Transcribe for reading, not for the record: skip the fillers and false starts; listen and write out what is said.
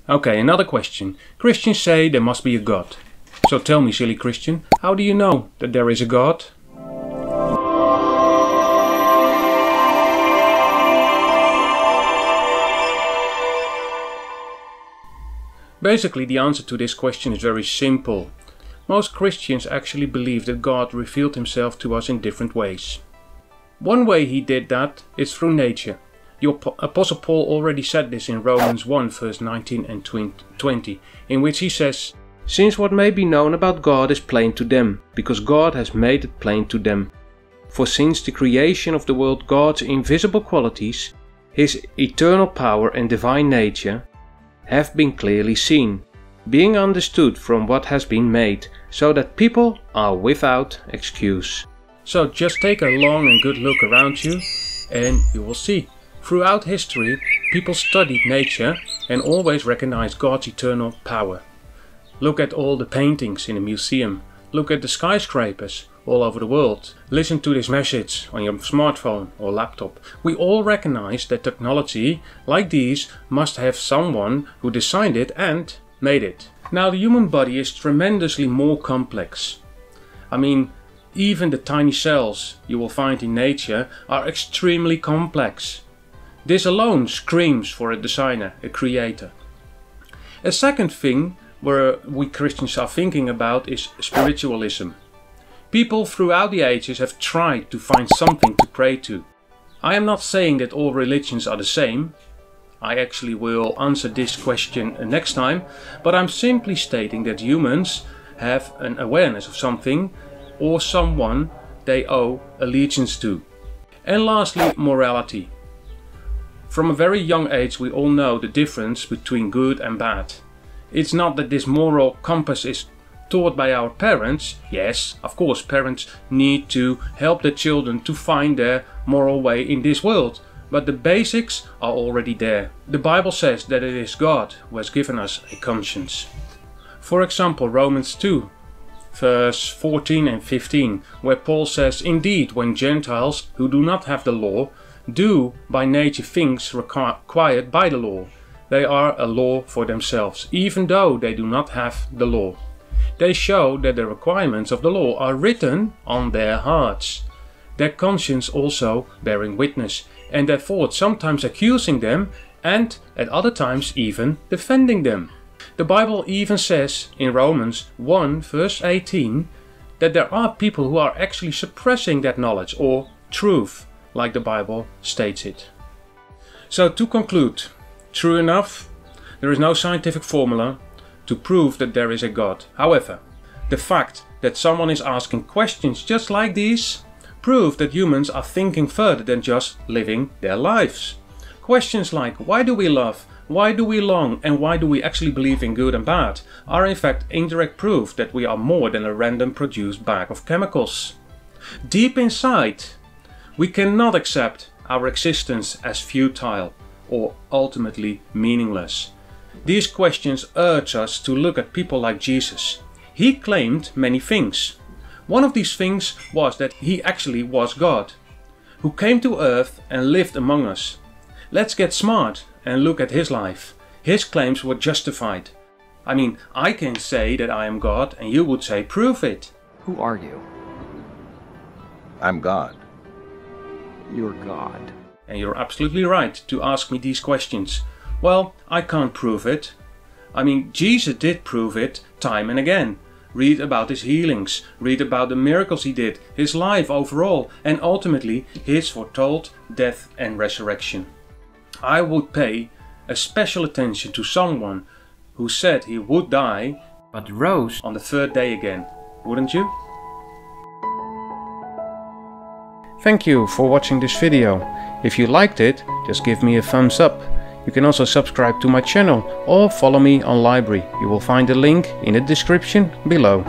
Okay, another question. Christians say there must be a God. So tell me, silly Christian, how do you know that there is a God? Basically, the answer to this question is very simple. Most Christians actually believe that God revealed himself to us in different ways. One way he did that is through nature. The Apostle Paul already said this in Romans 1 verse 19 and 20, in which he says, "Since what may be known about God is plain to them, because God has made it plain to them. For since the creation of the world, God's invisible qualities, his eternal power and divine nature, have been clearly seen, being understood from what has been made, so that people are without excuse." So just take a long and good look around you and you will see. Throughout history, people studied nature and always recognized God's eternal power. Look at all the paintings in a museum. Look at the skyscrapers all over the world. Listen to this message on your smartphone or laptop. We all recognize that technology like these must have someone who designed it and made it. Now, the human body is tremendously more complex. I mean, even the tiny cells you will find in nature are extremely complex. This alone screams for a designer, a creator. A second thing where we Christians are thinking about is spiritualism. People throughout the ages have tried to find something to pray to. I am not saying that all religions are the same. I actually will answer this question next time, but I'm simply stating that humans have an awareness of something or someone they owe allegiance to. And lastly, morality. From a very young age we all know the difference between good and bad. It's not that this moral compass is taught by our parents. Yes, of course, parents need to help their children to find their moral way in this world. But the basics are already there. The Bible says that it is God who has given us a conscience. For example, Romans 2, verse 14 and 15, where Paul says, "Indeed, when Gentiles who do not have the law do by nature things required by the law, they are a law for themselves, even though they do not have the law. They show that the requirements of the law are written on their hearts, their conscience also bearing witness, and their thoughts sometimes accusing them, and at other times even defending them." The Bible even says in Romans 1 verse 18 that there are people who are actually suppressing that knowledge or truth, like the Bible states it. So to conclude, true enough, there is no scientific formula to prove that there is a God. However, the fact that someone is asking questions just like these prove that humans are thinking further than just living their lives. Questions like why do we love, why do we long, and why do we actually believe in good and bad are in fact indirect proof that we are more than a random produced bag of chemicals. Deep inside, we cannot accept our existence as futile or ultimately meaningless. These questions urge us to look at people like Jesus. He claimed many things. One of these things was that he actually was God, who came to earth and lived among us. Let's get smart and look at his life. His claims were justified. I mean, I can say that I am God and you would say, prove it. Who are you? I'm God. You're God. And you're absolutely right to ask me these questions. Well, I can't prove it. I mean, Jesus did prove it time and again. Read about his healings, read about the miracles he did, his life overall, and ultimately his foretold death and resurrection. I would pay a special attention to someone who said he would die, but rose on the third day again, wouldn't you? Thank you for watching this video. If you liked it, just give me a thumbs up. You can also subscribe to my channel or follow me on Library. You will find the link in the description below.